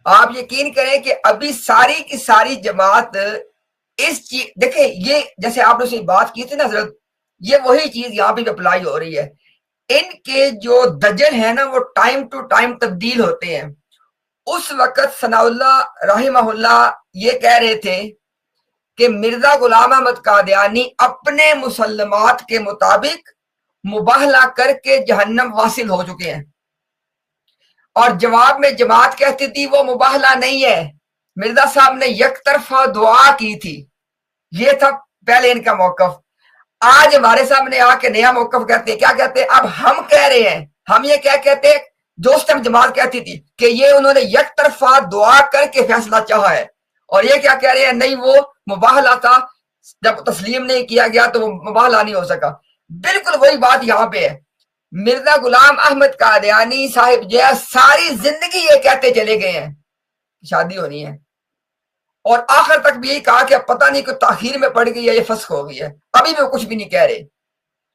آپ یقین کریں کہ ابھی ساری کی ساری جماعت اس چیز دیکھیں، یہ جیسے آپ نے سے بات کی تھی نا حضرت، یہ وہی چیز یہاں پہ اپلائی ہو رہی ہے. ان کے جو دجل ہیں نا وہ ٹائم ٹو ٹائم تبدیل ہوتے ہیں. اس وقت ثناء اللہ رحمہ اللہ یہ کہہ رہے تھے کہ مرزا غلام احمد قادیانی اپنے مسلمات کے مطابق مباہلہ کر کے جہنم واصل ہو چکے ہیں، اور جواب میں جماعت کہتی تھی وہ مباہلہ نہیں ہے، مرزا صاحب نے یک طرفہ دعا کی تھی. یہ تھا پہلے ان کا موقف. آج ہمارے سامنے آ کے نیا موقف کہتے ہیں. کیا کہتے ہیں؟ اب ہم کہہ رہے ہیں، ہم یہ کیا کہتے ہیں؟ دوست جماعت کہتی تھی کہ یہ انہوں نے یک طرفہ دعا کر کے فیصلہ چاہا ہے، اور یہ کیا کہہ رہے ہیں؟ نہیں، وہ مباہلہ تھا، جب تسلیم نہیں کیا گیا تو وہ مباہلہ نہیں ہو سکا. بالکل وہی بات یہاں پہ ہے. مرزا غلام احمد قادیانی صاحب جو ہے ساری زندگی یہ کہتے چلے گئے ہیں شادی ہونی ہے، اور آخر تک بھی یہی کہا کہ اب پتہ نہیں کوئی تاخیر میں پڑ گئی ہے، یہ فسخ ہو گئی ہے. ابھی بھی وہ کچھ بھی نہیں کہہ رہے.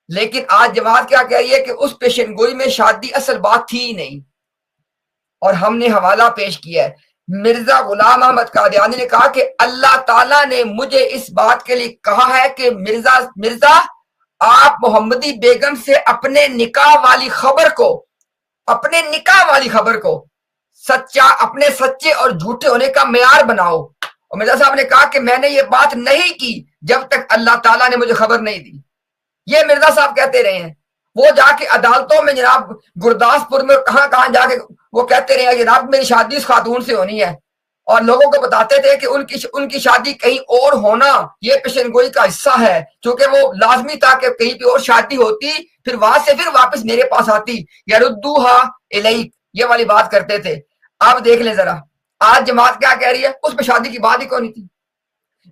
لیکن آج جماعت کیا کہہ رہی ہے کہ اس پیشن گوئی میں شادی اصل بات تھی ہی نہیں، اور ہم نے حوالہ پیش کیا ہے. مرزا غلام احمد قادیانی نے کہا کہ اللہ تعالیٰ نے مجھے اس بات کے لیے کہا ہے کہ مرزا آپ محمدی بیگم سے اپنے نکاح والی خبر کو سچا، اپنے سچے اور جھوٹے ہونے کا معیار بناؤ. اور مرزا صاحب نے کہا کہ میں نے یہ بات نہیں کی جب تک اللہ تعالیٰ نے مجھے خبر نہیں دی. یہ مرزا صاحب کہتے رہے ہیں. وہ جا کے عدالتوں میں جناب گرداسپور میں کہاں جا کے وہ کہتے رہے ہیں جناب میری شادی اس خاتون سے ہونی ہے، اور لوگوں کو بتاتے تھے کہ ان کی شادی کہیں اور ہونا یہ پیشن گوئی کا حصہ ہے، چونکہ وہ لازمی تھا کہ کہیں پہ اور شادی ہوتی پھر وہاں سے پھر واپس میرے پاس آتی، یردوہا الیک، یہ والی بات کرتے تھے. آپ دیکھ لیں ذرا آج جماعت کیا کہہ رہی ہے، اس پہ شادی کی بات ہی کون نہیں تھی.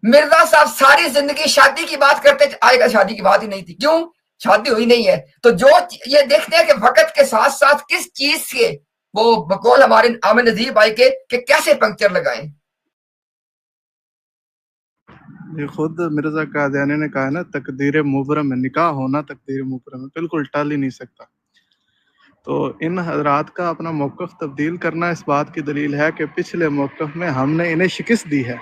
مرزا صاحب ساری زندگی شادی کی بات کرتے، آج کا شادی کی بات ہی نہیں تھی. کیوں؟ شادی ہوئی نہیں ہے. تو جو یہ دیکھتے ہیں کہ وقت کے ساتھ ساتھ کس چیز سے وہ بقول ہمارے عامر نذیر بھائی کے کہ کیسے پنکچر لگائیں. یہ خود مرزا قادیانی نے کہا نا تقدیر مبرم ہے، نکاح ہونا تقدیر مبرم ہے، بالکل ٹل ہی نہیں سکتا. تو ان حضرات کا اپنا موقف تبدیل کرنا اس بات کی دلیل ہے کہ پچھلے موقف میں ہم نے انہیں شکست دی ہے.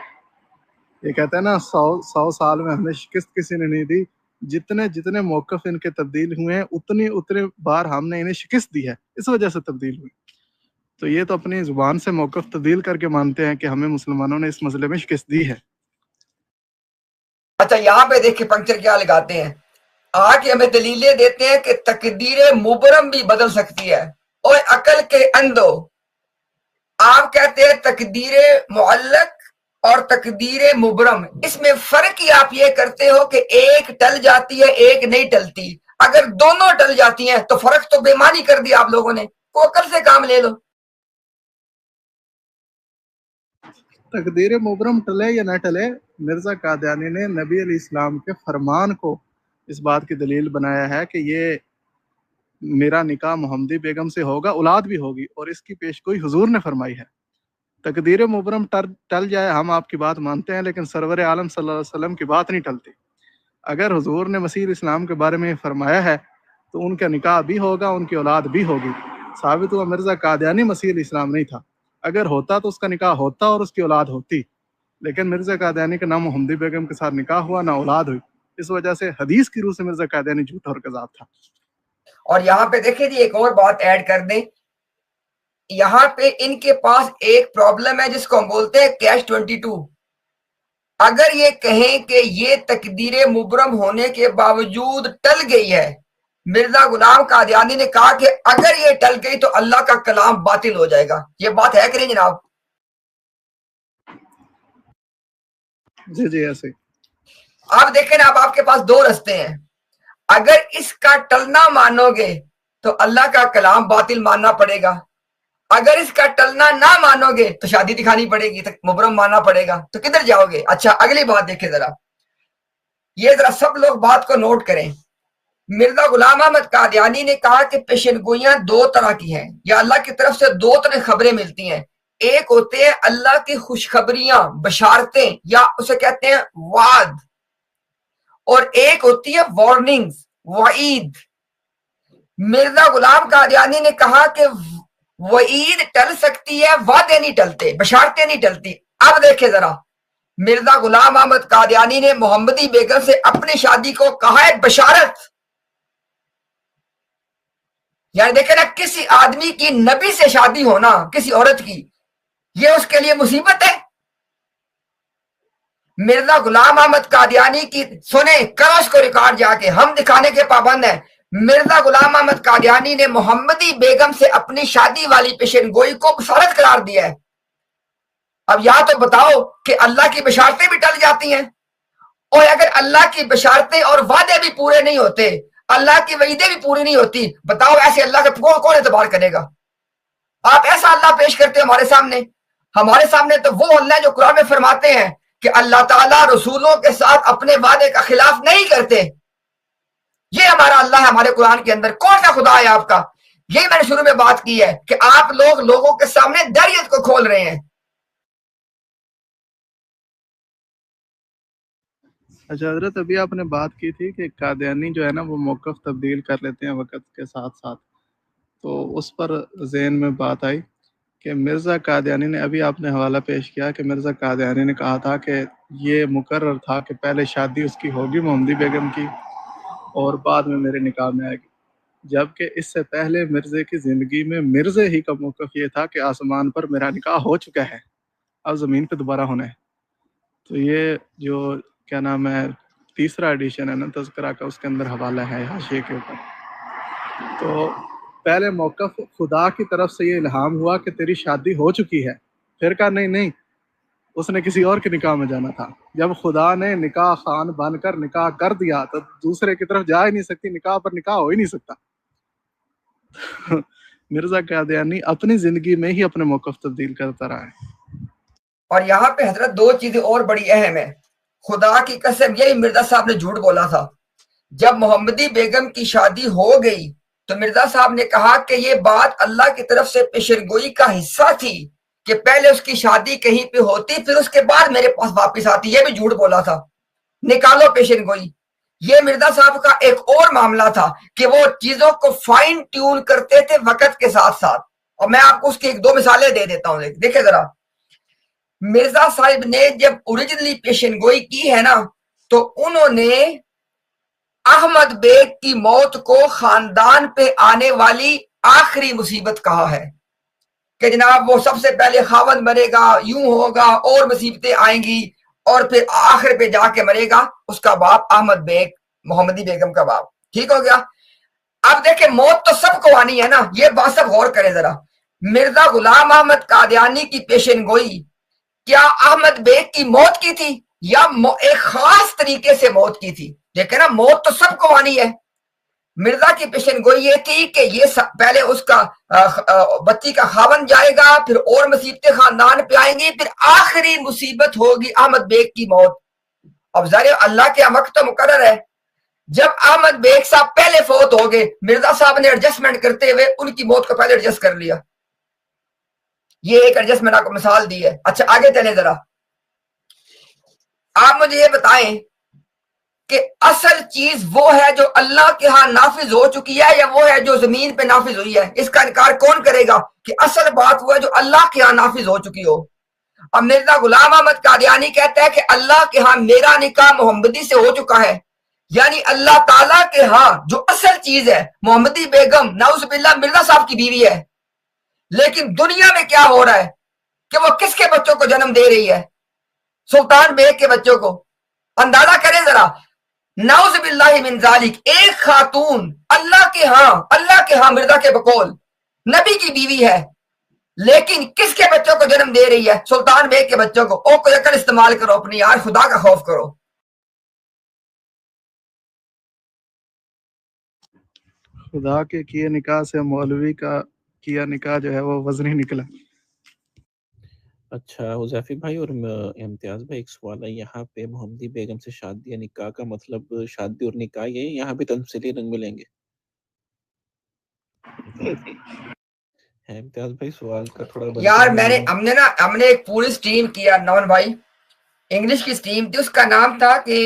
یہ کہتے ہیں نا 100 سال میں ہمیں شکست کسی نے نہیں دی. جتنے موقف ان کے تبدیل ہوئے ہیں اتنے بار ہم نے انہیں شکست دی ہے، اس وجہ سے تبدیل ہوئی. تو یہ تو اپنی زبان سے موقف تبدیل کر کے مانتے ہیں کہ ہمیں مسلمانوں نے اس مسئلے میں شکست دی ہے. اچھا یہاں پہ دیکھیں پنکچر کیا لگاتے ہیں، آ کے ہمیں دلیلیں دیتے ہیں کہ تقدیر مبرم بھی بدل سکتی ہے. اور عقل کے اندھو، آپ کہتے ہیں تقدیر معلق اور تقدیر مبرم، اس میں فرق ہی آپ یہ کرتے ہو کہ ایک ٹل جاتی ہے ایک نہیں ٹلتی. اگر دونوں ٹل جاتی ہیں تو فرق تو بے معنی کر دیا آپ لوگوں نے. کو عقل سے کام لے لو. تقدیر مبرم ٹلے یا نہ ٹلے، مرزا قادیانی نے نبی علیہ السلام کے فرمان کو اس بات کی دلیل بنایا ہے کہ یہ میرا نکاح محمدی بیگم سے ہوگا، اولاد بھی ہوگی، اور اس کی پیشگوئی حضور نے فرمائی ہے. تقدیر مبرم ٹل جائے ہم آپ کی بات مانتے ہیں، لیکن سرور عالم صلی اللہ علیہ وسلم کی بات نہیں ٹلتی. اگر حضور نے مسیح اسلام کے بارے میں فرمایا ہے تو ان کا نکاح بھی ہوگا، ان کی اولاد بھی ہوگی. ثابت ہوا مرزا قادیانی مسیح اسلام نہیں تھا. اگر ہوتا تو اس کا نکاح ہوتا اور اس کی اولاد ہوتی، لیکن مرزا قادیانی کا نہ محمدی بیگم کے ساتھ نکاح ہوا نہ اولاد ہوئی. اس وجہ سے حدیث کی روح سے مرزا قادیانی جھوٹا اور کذاب تھا. اور یہاں پہ دیکھیں جی ایک اور بات ایڈ کر دیں، یہاں پہ ان کے پاس ایک پرابلم ہے جس کو ہم بولتے ہیں کیش 22. اگر یہ کہیں کہ یہ تقدیر مبرم ہونے کے باوجود ٹل گئی ہے، مرزا غلام قادیانی نے کہا کہ اگر یہ ٹل گئی تو اللہ کا کلام باطل ہو جائے گا. یہ بات ہے کہ نہیں جناب؟ جی ایسے. آپ دیکھیں نا، اب آپ کے پاس دو رستے ہیں. اگر اس کا ٹلنا مانو گے تو اللہ کا کلام باطل ماننا پڑے گا. اگر اس کا ٹلنا نہ مانو گے تو شادی دکھانی پڑے گی، مبرم ماننا پڑے گا. تو کدھر جاؤ گے؟ اچھا اگلی بات دیکھیں ذرا، یہ ذرا سب لوگ بات کو نوٹ کریں. مرزا غلام احمد قادیانی نے کہا کہ پیشن گوئیاں دو طرح کی ہیں، یا اللہ کی طرف سے دو طرح خبریں ملتی ہیں. ایک ہوتے ہیں اللہ کی خوشخبریاں، بشارتیں، یا اسے کہتے ہیں وعد، اور ایک ہوتی ہے وارننگز، وعید. مرزا غلام قادیانی نے کہا کہ وعید ٹل سکتی ہے، وعدے نہیں ٹلتے، بشارتیں نہیں ٹلتی۔ اب دیکھیں ذرا، مرزا غلام احمد قادیانی نے محمدی بیگم سے اپنی شادی کو کہا ہے بشارت۔ یعنی دیکھیں نا، کسی آدمی کی نبی سے شادی ہونا، کسی عورت کی، یہ اس کے لیے مصیبت ہے۔ مرزا غلام احمد قادیانی کی سنیں، کرو اس کو ریکارڈ جا کے، ہم دکھانے کے پابند ہیں۔ مرزا غلام احمد قادیانی نے محمدی بیگم سے اپنی شادی والی پیشن گوئی کو بشارت قرار دیا ہے۔ اب یا تو بتاؤ کہ اللہ کی بشارتیں بھی ٹل جاتی ہیں، اور اگر اللہ کی بشارتیں اور وعدے بھی پورے نہیں ہوتے، اللہ کی وعیدیں بھی پوری نہیں ہوتی، بتاؤ ایسے اللہ کا کون اعتبار کرے گا؟ آپ ایسا اللہ پیش کرتے ہمارے سامنے تو وہ اللہ جو قرآن میں فرماتے ہیں کہ اللہ تعالیٰ رسولوں کے ساتھ اپنے وعدے کا خلاف نہیں کرتے۔ یہ ہمارا اللہ ہے ہمارے قرآن کے اندر۔ کون سا خدا ہے آپ کا؟ یہی میں نے شروع میں بات کی ہے کہ آپ لوگوں کے سامنے دریت کو کھول رہے ہیں۔ اچھا حضرت، ابھی آپ نے بات کی تھی کہ قادیانی جو ہے نا وہ موقف تبدیل کر لیتے ہیں وقت کے ساتھ ساتھ، تو اس پر ذہن میں بات آئی کہ مرزا قادیانی نے، ابھی آپ نے حوالہ پیش کیا کہ مرزا قادیانی نے کہا تھا کہ یہ مقرر تھا کہ پہلے شادی اس کی ہوگی محمدی بیگم کی اور بعد میں میرے نکاح میں آئے گی، جبکہ اس سے پہلے مرزے کی زندگی میں مرزے ہی کا موقف یہ تھا کہ آسمان پر میرا نکاح ہو چکا ہے، اب زمین پہ دوبارہ ہونا ہے۔ تو یہ جو کیا نام ہے تیسرا ایڈیشن ہے نا تذکرہ کا، اس کے اندر حوالہ ہے حاشیے کے اوپر۔ تو پہلے موقف خدا کی طرف سے یہ الہام ہوا کہ تیری شادی ہو چکی ہے، پھر کہا نہیں اس نے کسی اور کے نکاح میں جانا تھا۔ جب خدا نے نکاح خان بن کر نکاح کر دیا تو دوسرے کی طرف جا ہی نہیں سکتی، نکاح پر نکاح ہو ہی نہیں سکتا۔ مرزا قادیانی اپنی زندگی میں ہی اپنے موقف تبدیل کرتا رہا ہے۔ اور یہاں پہ حضرت دو چیزیں اور بڑی اہم ہیں۔ خدا کی قسم، یہی مرزا صاحب نے جھوٹ بولا تھا۔ جب محمدی بیگم کی شادی ہو گئی تو مرزا صاحب نے کہا کہ یہ بات اللہ کی طرف سے پیشن گوئی کا حصہ تھی کہ پہلے اس کی شادی کہیں پہ ہوتی پھر اس کے بعد میرے پاس واپس آتی۔ یہ بھی جھوٹ بولا تھا۔ نکالو پیشن گوئی۔ یہ مرزا صاحب کا ایک اور معاملہ تھا کہ وہ چیزوں کو فائن ٹیون کرتے تھے وقت کے ساتھ ساتھ، اور میں آپ کو اس کی ایک دو مثالیں دے دیتا ہوں۔ دیکھیں ذرا، مرزا صاحب نے جب اوریجنلی پیشن گوئی کی ہے نا، تو انہوں نے احمد بیگ کی موت کو خاندان پہ آنے والی آخری مصیبت کہا ہے کہ جناب وہ سب سے پہلے خاوند مرے گا، یوں ہوگا، اور مصیبتیں آئیں گی، اور پھر آخر پہ جا کے مرے گا اس کا باپ احمد بیگ، محمدی بیگم کا باپ۔ ٹھیک ہو گیا؟ اب دیکھیں، موت تو سب کو آنی ہے نا، یہ بات سب غور کریں ذرا۔ مرزا غلام احمد قادیانی کی پیشن گوئی کیا احمد بیگ کی موت کی تھی یا ایک خاص طریقے سے موت کی تھی؟ دیکھیں نا، موت تو سب کو آنی ہے۔ مرزا کی پیشن گوئی یہ تھی کہ یہ پہلے اس کا بچی کا خاوند جائے گا، پھر اور مصیبتیں خاندان پہ آئیں گی، پھر آخری مصیبت ہوگی احمد بیگ کی موت۔ اب ظاہر اللہ کے وقت تو مقرر ہے۔ جب احمد بیگ صاحب پہلے فوت ہو گئے، مرزا صاحب نے ایڈجسٹمنٹ کرتے ہوئے ان کی موت کو پہلے ایڈجسٹ کر لیا۔ یہ ایک ایڈجسٹمنٹ آپ کو مثال دی ہے۔ اچھا آگے چلیں ذرا، آپ مجھے یہ بتائیں کہ اصل چیز وہ ہے جو اللہ کے ہاں نافذ ہو چکی ہے یا وہ ہے جو زمین پہ نافذ ہوئی ہے؟ اس کا انکار کون کرے گا کہ اصل بات وہ ہے جو اللہ کے ہاں نافذ ہو چکی ہو؟ اب مرزا غلام احمد قادیانی کہتا ہے کہ اللہ کے ہاں میرا نکاح محمدی سے ہو چکا ہے، یعنی اللہ تعالیٰ کے ہاں جو اصل چیز ہے محمدی بیگم نعوذ باللہ مرزا صاحب کی بیوی ہے، لیکن دنیا میں کیا ہو رہا ہے کہ وہ کس کے بچوں کو جنم دے رہی ہے؟ سلطان بیگ کے بچوں کو۔ اندازہ کریں ذرا، نعوذ باللہ من ذالک، ایک خاتون اللہ کے ہاں مرزا کے بقول نبی کی بیوی ہے، لیکن کس کے بچوں کو جنم دے رہی ہے؟ سلطان بیگ کے بچوں کو۔ او کوئی عقل استعمال کرو اپنی یار، خدا کا خوف کرو۔ خدا کے کیے نکاح سے مولوی کا کیا نکاح جو ہے وہ وزنی نکلا۔ اچھا حذیفی بھائی اور امتیاز بھائی، ایک سوال ہے یہاں پہ، محمدی بیگم سے شادی یا نکاح کا مطلب شادی اور نکاح، یہ یہاں پہ تمثیلی رنگ ملیں گے؟ امتیاز بھائی سوال کا تھوڑا یار ہم نے ایک پوری سٹریم کیا نون بھائی، انگلش کی سٹریم تھی، اس کا نام تھا کہ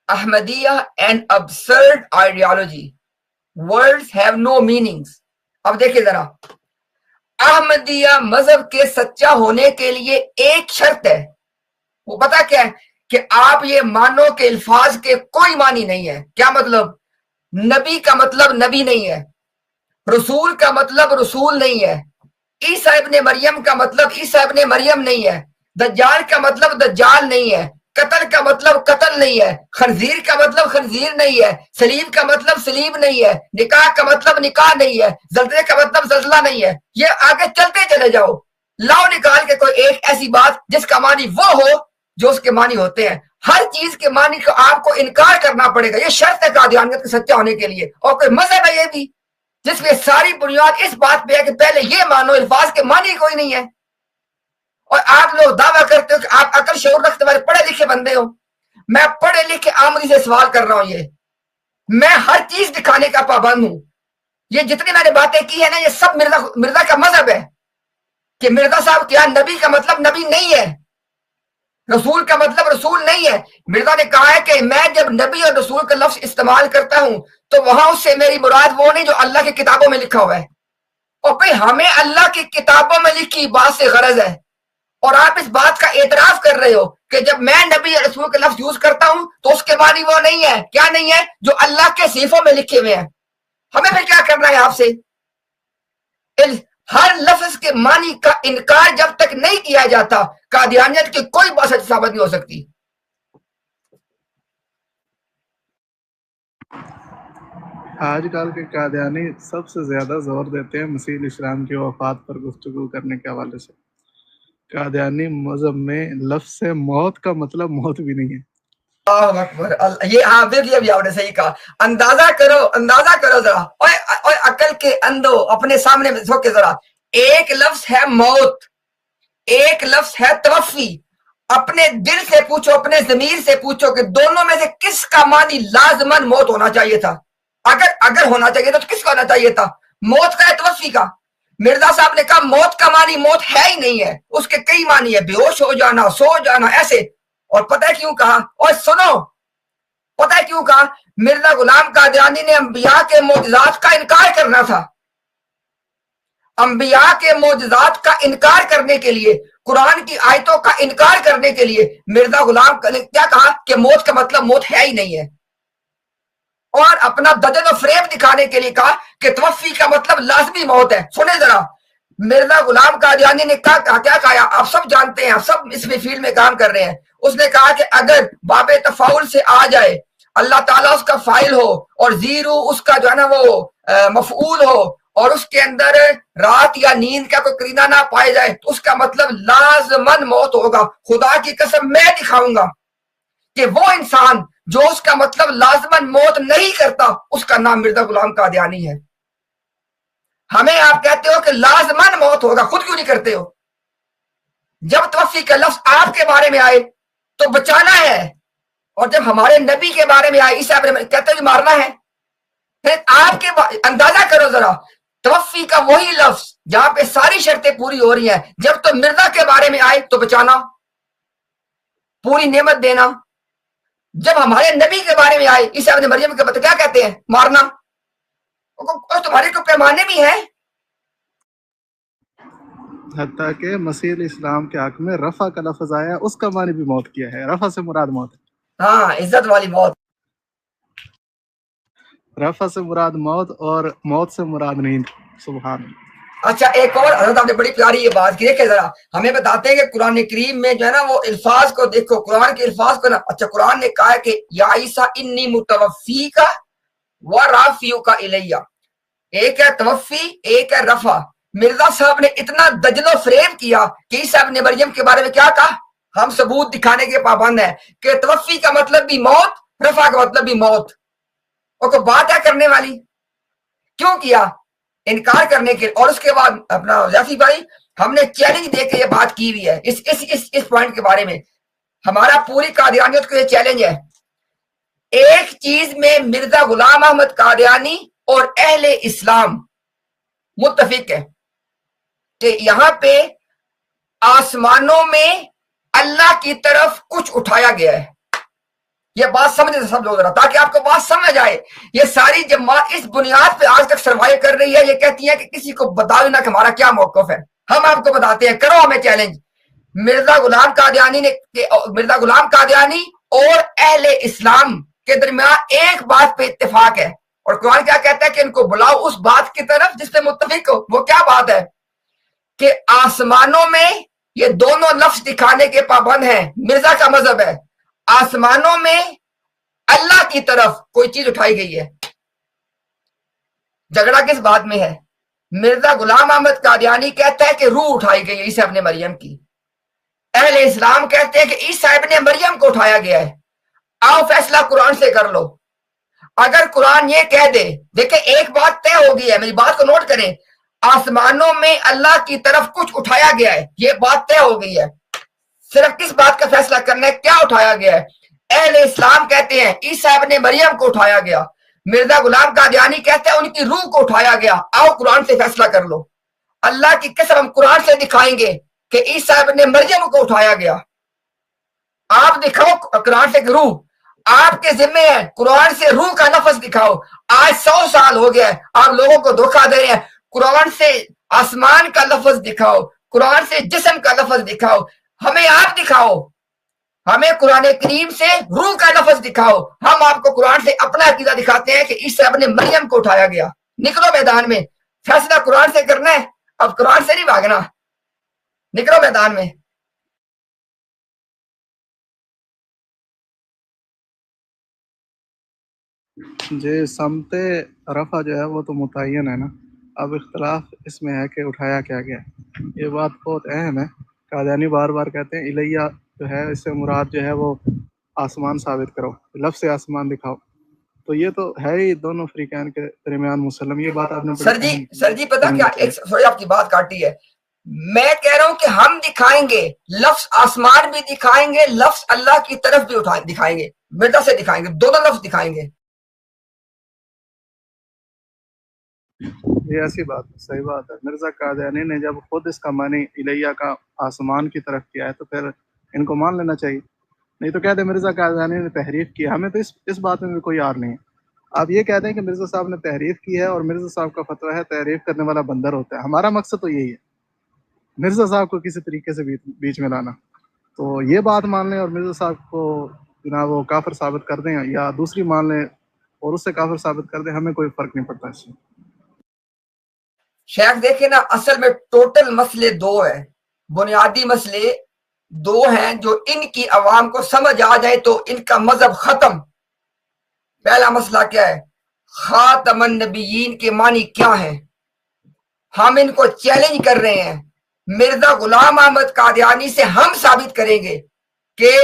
Ahmadiyya and absurd ideology, words have no meanings. اب دیکھیں ذرا، احمدیہ مذہب کے سچا ہونے کے لیے ایک شرط ہے، وہ پتا کیا ہے؟ کہ آپ یہ مانو کہ الفاظ کے کوئی معنی نہیں ہے۔ کیا مطلب؟ نبی کا مطلب نبی نہیں ہے، رسول کا مطلب رسول نہیں ہے، عیسیٰ ابن مریم کا مطلب عیسیٰ ابن مریم نہیں ہے، دجال کا مطلب دجال نہیں ہے، قتل کا مطلب قتل نہیں ہے، خنزیر کا مطلب خنزیر نہیں ہے، سلیب کا مطلب سلیب نہیں ہے، نکاح کا مطلب نکاح نہیں ہے، زلزلے کا مطلب زلزلہ نہیں ہے۔ یہ آگے چلتے چلے جاؤ، لاؤ نکال کے کوئی ایک ایسی بات جس کا معنی وہ ہو جو اس کے معنی ہوتے ہیں۔ ہر چیز کے معنی کو آپ کو انکار کرنا پڑے گا، یہ شرط ہے قادیانیت کے سچا ہونے کے لیے۔ اور کوئی مذہب ہے یہ بھی جس میں ساری بنیاد اس بات پہ ہے کہ پہلے یہ مانو الفاظ کے معنی کوئی نہیں ہے، اور آپ لوگ دعویٰ کرتے ہو کہ آپ عقل شعور رکھتے والے پڑھے لکھے بندے ہو۔ میں پڑھے لکھے آمدی سے سوال کر رہا ہوں، یہ میں ہر چیز دکھانے کا پابند ہوں۔ یہ جتنی میں نے باتیں کی ہے نا، یہ سب مرزا کا مذہب ہے کہ مرزا صاحب کیا نبی کا مطلب نبی نہیں ہے، رسول کا مطلب رسول نہیں ہے۔ مرزا نے کہا ہے کہ میں جب نبی اور رسول کا لفظ استعمال کرتا ہوں تو وہاں اس سے میری مراد وہ نہیں جو اللہ کی کتابوں میں لکھا ہوا ہے، اور بھئی ہمیں اللہ کی کتابوں میں لکھی بات سے غرض ہے، اور آپ اس بات کا اعتراف کر رہے ہو کہ جب میں نبی اور رسول کا لفظ یوز کرتا ہوں تو اس کے معنی وہ نہیں ہے۔ کیا نہیں ہے؟ جو اللہ کے صحیفوں میں لکھے ہوئے ہیں۔ ہمیں پھر کیا کرنا ہے آپ سے؟ ہر لفظ کے معنی کا انکار جب تک نہیں کیا جاتا قادیانیت کی کوئی بات سچ ثابت نہیں ہو سکتی۔ آج کل کے قادیانی سب سے زیادہ زور دیتے ہیں مسیح اسلام کی وفات پر گفتگو کرنے کے حوالے سے۔ قادیانی مذہب میں لفظ موت کا مطلب موت بھی نہیں ہے۔ اللہ اکبر، یہ ہاں بالکل بھی آپ نے صحیح کہا۔ اندازہ کرو ذرا، اوے عقل کے اندھو اپنے سامنے میں سو کے ذرا، ایک لفظ ہے موت، ایک لفظ ہے توفی۔ اپنے دل سے پوچھو، اپنے ضمیر سے پوچھو کہ دونوں میں سے کس کا معنی لازماً موت ہونا چاہیے تھا؟ اگر ہونا چاہیے تھا تو کس کا ہونا چاہیے تھا؟ موت کا ہے توفی کا؟ مرزا صاحب نے کہا موت کا معنی موت ہے ہی نہیں ہے، اس کے کئی معنی ہے، بے ہوش ہو جانا، سو جانا، ایسے۔ اور پتہ ہے کیوں کہا؟ اور سنو، پتہ ہے کیوں کہا؟ مرزا غلام قادیانی نے انبیاء کے معجزات کا انکار کرنا تھا۔ انبیاء کے معجزات کا انکار کرنے کے لیے، قرآن کی آیتوں کا انکار کرنے کے لیے مرزا غلام نے کیا کہا کہ موت کا مطلب موت ہے ہی نہیں ہے، اور اپنا دجل و فریب دکھانے کے لیے کہا کہ توفی کا مطلب لازمی موت ہے۔ سنیں ذرا، مرزا غلام قادیانی نے کیا کہا؟ آپ سب جانتے ہیں، آپ سب اس میں فیلڈ میں کام کر رہے ہیں۔ اس نے کہا کہ اگر باب تفاعل سے آ جائے، اللہ تعالیٰ اس کا فاعل ہو اور زیرو اس کا جو ہے نا وہ مفعول ہو، اور اس کے اندر رات یا نیند کا کوئی قرینہ نہ پائے جائے، تو اس کا مطلب لازماً موت ہوگا۔ خدا کی قسم میں دکھاؤں گا کہ وہ انسان جو اس کا مطلب لازماً موت نہیں کرتا، اس کا نام مرزا غلام قادیانی ہے۔ ہمیں آپ کہتے ہو کہ لازماً موت ہوگا، خود کیوں نہیں کرتے ہو؟ جب توفی کا لفظ آپ کے بارے میں آئے تو بچانا ہے، اور جب ہمارے نبی کے بارے میں آئے عیسیٰ کہتے ہو مارنا ہے۔ پھر آپ کے اندازہ کرو ذرا، توفی کا وہی لفظ جہاں پہ ساری شرطیں پوری ہو رہی ہیں، جب تو مرزا کے بارے میں آئے تو بچانا، پوری نعمت دینا۔ جب ہمارے نبی کے بارے میں آئے عیسیٰ ابن مریم کے بارے کیا کہتے ہیں؟ مارنا۔ اور تمہارے کو پیمانے بھی ہیں۔ حتیٰ کہ مسیح اسلام کے حق میں رفع کا لفظ آیا، اس کا معنی بھی موت کیا ہے۔ رفع سے مراد موت ہے، ہاں، عزت والی موت۔ رفع سے مراد موت اور موت سے مراد نیند۔ سبحان اللہ۔ اچھا، ایک اور حضرت آپ نے بڑی پیاری یہ بات کی ہے کہ ذرا ہمیں بتاتے ہیں کہ قرآن کریم میں جو ہے نا وہ الفاظ کو دیکھو، قرآن کے الفاظ کو نا، اچھا قرآن نے کہا ہے کہ یا عیسیٰ انی متوفیکا ورافعک الیہ، ایک ہے توفی، ایک ہے رفع۔ مرزا صاحب نے اتنا دجل و فریب کیا کہ عیسیٰ ابن مریم کے بارے میں کیا کہا؟ ہم ثبوت دکھانے کے پابند ہیں کہ توفی کا مطلب بھی موت، رفع کا مطلب بھی موت۔ اور کوئی بات ہے کرنے والی؟ کیوں کیا؟ انکار کرنے کے۔ اور اس کے بعد اپنا ضیافی بھائی، ہم نے چیلنج دے کے یہ بات کی ہوئی ہے اس پوائنٹ کے بارے میں۔ ہمارا پوری قادیانیت کو یہ چیلنج ہے، ایک چیز میں مرزا غلام احمد قادیانی اور اہل اسلام متفق ہے کہ یہاں پہ آسمانوں میں اللہ کی طرف کچھ اٹھایا گیا ہے۔ یہ بات سمجھے سب لوگ ذرا، تاکہ آپ کو بات سمجھ آئے. یہ ساری جماعت اس بنیاد پہ آج تک سروائیو کر رہی ہے، یہ کہتی ہے کہ کسی کو بتاؤ نہ کہ ہمارا کیا موقف ہے. ہم آپ کو بتاتے ہیں، کرو ہمیں چیلنج. مرزا غلام قادیانی اور اہل اسلام کے درمیان ایک بات پہ اتفاق ہے، اور قرآن کیا کہتا ہے کہ ان کو بلاؤ اس بات کی طرف جس پہ متفق ہو. وہ کیا بات ہے؟ کہ آسمانوں میں یہ دونوں لفظ دکھانے کے پابند ہیں. مرزا کا مذہب ہے آسمانوں میں اللہ کی طرف کوئی چیز اٹھائی گئی ہے. جھگڑا کس بات میں ہے؟ مرزا غلام احمد قادیانی کہتا ہے کہ روح اٹھائی گئی ہے عیسیٰ ابن مریم کی. اہل اسلام کہتے ہیں کہ عیسیٰ ابن مریم کو اٹھایا گیا ہے. آؤ فیصلہ قرآن سے کر لو. اگر قرآن یہ کہہ دے، دیکھیں ایک بات طے ہو گئی ہے، میری بات کو نوٹ کریں، آسمانوں میں اللہ کی طرف کچھ اٹھایا گیا ہے، یہ بات طے ہو گئی ہے. صرف کس بات کا فیصلہ کرنا ہے؟ کیا اٹھایا گیا ہے؟ اہل اسلام کہتے ہیں عیسیٰ ابن مریم کو اٹھایا گیا. مرزا غلام قادیانی کہتے ہیں ان کی روح کو اٹھایا گیا. آؤ قرآن سے فیصلہ کر لو. اللہ کی قسم ہم قرآن سے دکھائیں گے کہ عیسیٰ ابن مریم کو اٹھایا گیا. آپ دکھاؤ قرآن سے کہ روح آپ کے ذمہ ہے، قرآن سے روح کا لفظ دکھاؤ. آج 100 سال ہو گیا ہے آپ لوگوں کو دھوکہ دے رہے ہیں. قرآن سے آسمان کا لفظ دکھاؤ، قرآن سے جسم کا لفظ دکھاؤ. ہمیں آپ دکھاؤ، ہمیں قرآن کریم سے روح کا لفظ دکھاؤ. ہم آپ کو قرآن سے اپنا عقیدہ دکھاتے ہیں کہ عیسیٰ ابن مریم کو اٹھایا گیا. نکلو میدان میں، فیصلہ قرآن سے کرنا ہے، اب قرآن سے نہیں بھاگنا. نکلو میدان میں. جی سمت رفع جو ہے وہ تو متعین ہے نا، اب اختلاف اس میں ہے کہ اٹھایا کیا گیا. یہ بات بہت اہم ہے. قادیانی بار بار کہتے ہیں الیہ جو ہے اس سے مراد جو ہے وہ آسمان ثابت کرو، لفظ آسمان دکھاؤ. تو یہ تو ہے ہی دونوں فریقین کے درمیان مسلم. یہ بات آپ نے سر جی پتہ کیا، ایک آپ کی بات کاٹی ہے. میں کہہ رہا ہوں کہ ہم دکھائیں گے لفظ آسمان بھی دکھائیں گے، لفظ اللہ کی طرف بھی دکھائیں گے، مرزا سے دکھائیں گے، دونوں لفظ دکھائیں گے. یہ ایسی بات ہے، صحیح بات ہے. مرزا قادیانی نے جب خود اس کا معنی الیہ کا آسمان کی طرف کیا ہے تو پھر ان کو مان لینا چاہیے. نہیں تو کہتے ہیں مرزا قادیانی نے تحریف کی. ہمیں تو اس بات میں بھی کوئی یار نہیں ہے. آپ یہ کہتے ہیں کہ مرزا صاحب نے تحریف کی ہے، اور مرزا صاحب کا فتویٰ ہے تحریف کرنے والا بندر ہوتا ہے. ہمارا مقصد تو یہی ہے، مرزا صاحب کو کسی طریقے سے بیچ میں لانا. تو یہ بات مان لیں اور مرزا صاحب کو جناب وہ کافر ثابت کر دیں، یا دوسری مان لیں اور اس سے کافر ثابت کر دیں، ہمیں کوئی فرق نہیں پڑتا اس سے. شیخ دیکھیں نا، اصل میں ٹوٹل مسئلے دو ہیں، بنیادی مسئلے دو ہیں جو ان کی عوام کو سمجھ آ جائے تو ان کا مذہب ختم. پہلا مسئلہ کیا ہے؟ خاتم النبیین کے معنی کیا ہیں؟ ہم ان کو چیلنج کر رہے ہیں. مرزا غلام احمد قادیانی سے ہم ثابت کریں گے کہ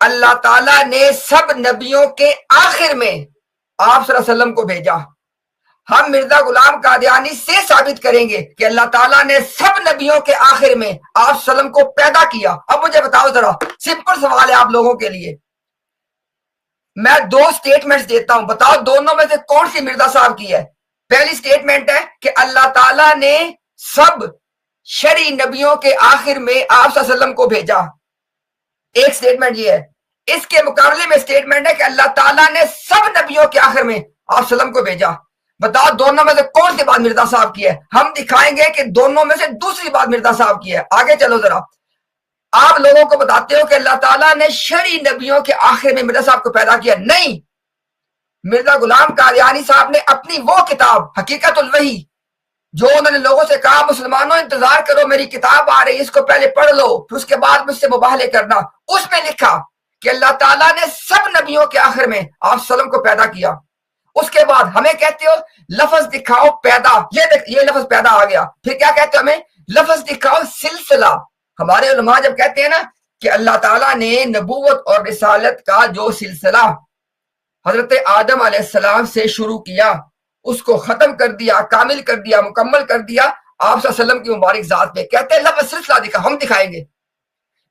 اللہ تعالیٰ نے سب نبیوں کے آخر میں آپ صلی اللہ علیہ وسلم کو بھیجا. ہم مرزا غلام قادیانی سے ثابت کریں گے کہ اللہ تعالیٰ نے سب نبیوں کے آخر میں آپ صلی اللہ علیہ وسلم کو پیدا کیا. اب مجھے بتاؤ ذرا، سمپل سوال ہے آپ لوگوں کے لیے. میں دو سٹیٹمنٹس دیتا ہوں، بتاؤ دونوں میں سے کون سی مرزا صاحب کی ہے؟ پہلی سٹیٹمنٹ ہے کہ اللہ تعالیٰ نے سب شرعی نبیوں کے آخر میں آپ صلی اللہ علیہ وسلم کو بھیجا. ایک سٹیٹمنٹ یہ ہے. اس کے مقابلے میں سٹیٹمنٹ ہے کہ اللہ تعالیٰ نے سب نبیوں کے آخر میں آپ صلی اللہ علیہ وسلم کو بھیجا. بتاؤ دونوں میں سے کون سی بات مرزا صاحب کی ہے؟ ہم دکھائیں گے کہ دونوں میں سے دوسری بات مرزا صاحب کی ہے. آگے چلو ذرا. آپ لوگوں کو بتاتے ہو کہ اللہ تعالیٰ نے شرعی نبیوں کے آخر میں مرزا صاحب کو پیدا کیا. نہیں، مرزا غلام قادیانی صاحب نے اپنی وہ کتاب حقیقت الوحی، جو انہوں نے لوگوں سے کہا مسلمانوں انتظار کرو میری کتاب آ رہی، اس کو پہلے پڑھ لو پھر اس کے بعد مجھ سے مباہلے کرنا، اس میں لکھا کہ اللہ تعالیٰ نے سب نبیوں کے آخر میں آپ صلی اللہ علیہ وسلم کو پیدا کیا. اس کے بعد ہمیں کہتے ہو لفظ دکھاؤ پیدا، یہ لفظ پیدا آ گیا. پھر کیا کہتے ہو؟ ہمیں لفظ دکھاؤ سلسلہ. ہمارے علماء جب کہتے ہیں نا کہ اللہ تعالیٰ نے نبوت اور رسالت کا جو سلسلہ حضرت آدم علیہ السلام سے شروع کیا، اس کو ختم کر دیا، کامل کر دیا، مکمل کر دیا آپ صلی اللہ علیہ وسلم کی مبارک ذات پہ. کہتے ہیں لفظ سلسلہ دکھا، ہم دکھائیں گے.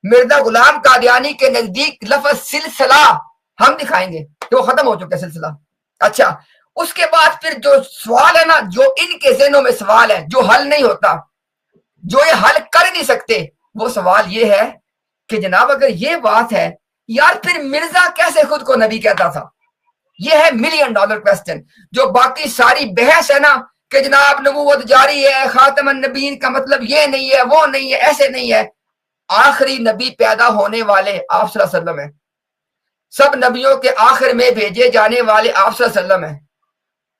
مرزا غلام قادیانی کے نزدیک لفظ سلسلہ ہم دکھائیں گے کہ وہ ختم ہو چکا سلسلہ. اچھا، اس کے بعد پھر جو سوال ہے نا، جو ان کے ذہنوں میں سوال ہے جو حل نہیں ہوتا، جو یہ حل کر نہیں سکتے، وہ سوال یہ ہے کہ جناب اگر یہ بات ہے یار پھر مرزا کیسے خود کو نبی کہتا تھا؟ یہ ہے $1 ملین کوسچن. جو باقی ساری بحث ہے نا کہ جناب نبوت جاری ہے، خاتم النبیین کا مطلب یہ نہیں ہے، وہ نہیں ہے، ایسے نہیں ہے. آخری نبی پیدا ہونے والے آپ صلی اللہ علیہ وسلم ہیں. سب نبیوں کے آخر میں بھیجے جانے والے آپ صلی اللہ علیہ وسلم ہیں.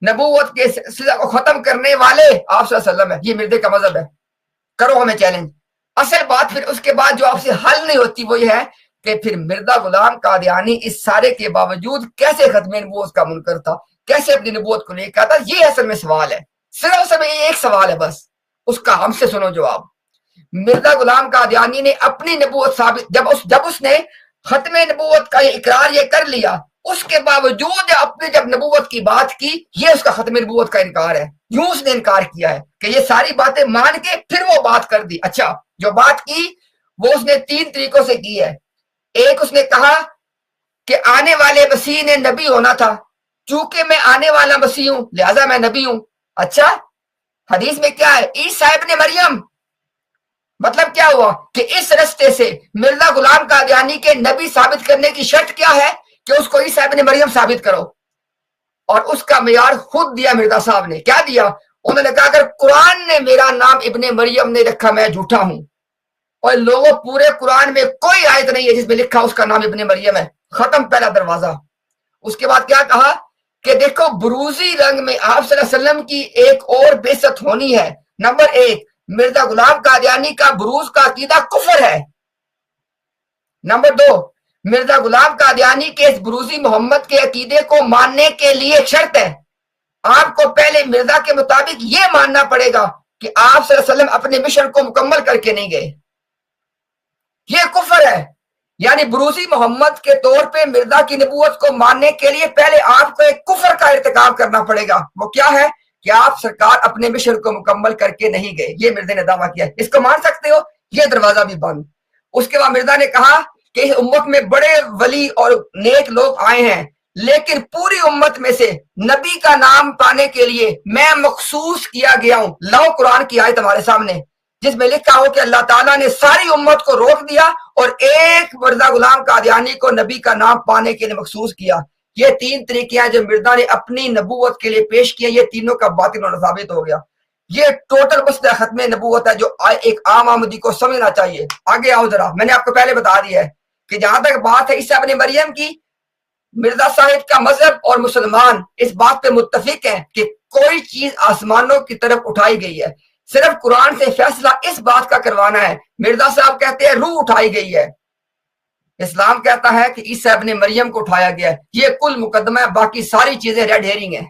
نبوت کے سلسلہ کو ختم کرنے والے آپ صلی اللہ علیہ وسلم ہیں. یہ مردے کا مذہب ہے. کرو ہمیں چیلنج. اصل بات پھر اس کے بعد جو آپ سے حل نہیں ہوتی وہ یہ ہے کہ پھر مرزا غلام قادیانی اس سارے کے باوجود کیسے ختم نبوت کا منکر تھا، کیسے اپنی نبوت کو لے کے آتا. یہ اصل میں سوال ہے. صرف یہ ایک سوال ہے بس، اس کا ہم سے سنو جواب. مرزا غلام قادیانی نے اپنی نبوت ثابت، جب اس نے ختم نبوت کا یہ اقرار یہ کر لیا، اس کے باوجود اپنے جب نبوت کی بات کی، یہ اس کا ختم نبوت کا انکار ہے. یوں اس نے انکار کیا ہے کہ یہ ساری باتیں مان کے پھر وہ بات کر دی. اچھا، جو بات کی وہ اس نے 3 طریقوں سے کی ہے. ایک، اس نے کہا کہ آنے والے مسیح نے نبی ہونا تھا، چونکہ میں آنے والا مسیح ہوں لہذا میں نبی ہوں. اچھا، حدیث میں کیا ہے؟ عیسیٰ ابن مریم. مطلب کیا ہوا کہ اس رستے سے مرزا غلام قادیانی کے نبی ثابت کرنے کی شرط کیا ہے کہ اس کو عیسیٰ ابن مریم ثابت کرو. اور اس کا معیار خود دیا مرزا صاحب نے. کیا دیا؟ انہوں نے کہا اگر قرآن نے میرا نام ابن مریم نے رکھا میں جھوٹا ہوں. اور لوگوں پورے قرآن میں کوئی آیت نہیں ہے جس میں لکھا اس کا نام ابن مریم ہے. ختم پہلا دروازہ. اس کے بعد کیا کہا کہ دیکھو بروزی رنگ میں آپ صلی اللہ علیہ وسلم کی ایک اور بعثت ہونی ہے. نمبر 1، مرزا غلام قادیانی کا بروز کا عقیدہ کفر ہے. نمبر 2، مرزا غلام قادیانی کے اس بروزی محمد کے عقیدے کو ماننے کے لیے ایک شرط ہے. آپ کو پہلے مرزا کے مطابق یہ ماننا پڑے گا کہ آپ صلی اللہ علیہ وسلم اپنے مشن کو مکمل کر کے نہیں گئے. یہ کفر ہے. یعنی بروزی محمد کے طور پہ مرزا کی نبوت کو ماننے کے لیے پہلے آپ کو ایک کفر کا ارتکاب کرنا پڑے گا. وہ کیا ہے کہ آپ سرکار اپنے مشن کو مکمل کر کے نہیں گئے. یہ مرزا نے دعویٰ کیا ہے. اس کو مان سکتے ہو؟ یہ دروازہ بھی بند. اس کے بعد مرزا نے کہا کہ اس امت میں بڑے ولی اور نیک لوگ آئے ہیں، لیکن پوری امت میں سے نبی کا نام پانے کے لیے میں مخصوص کیا گیا ہوں. لاؤ قرآن کی آیت ہمارے سامنے جس میں لکھا ہو کہ اللہ تعالیٰ نے ساری امت کو روک دیا اور ایک مرزا غلام قادیانی کو نبی کا نام پانے کے لیے مخصوص کیا. یہ 3 طریقے ہیں جو مرزا نے اپنی نبوت کے لیے پیش کیے. یہ تینوں کا باطل اور ثابت ہو گیا. یہ ٹوٹل مسئلہ ختم نبوت ہے جو ایک عام آمدی کو سمجھنا چاہیے. آگے آؤ ذرا. میں نے آپ کو پہلے بتا دیا ہے کہ جہاں تک بات ہے عیسیٰ ابن مریم کی، مرزا صاحب کا مذہب اور مسلمان اس بات پہ متفق ہیں کہ کوئی چیز آسمانوں کی طرف اٹھائی گئی ہے. صرف قرآن سے فیصلہ اس بات کا کروانا ہے. مرزا صاحب کہتے ہیں روح اٹھائی گئی ہے، اسلام کہتا ہے کہ عیسیٰ ابن مریم کو اٹھایا گیا ہے. یہ کل مقدمہ ہے، باقی ساری چیزیں ریڈ ہیرنگ ہیں.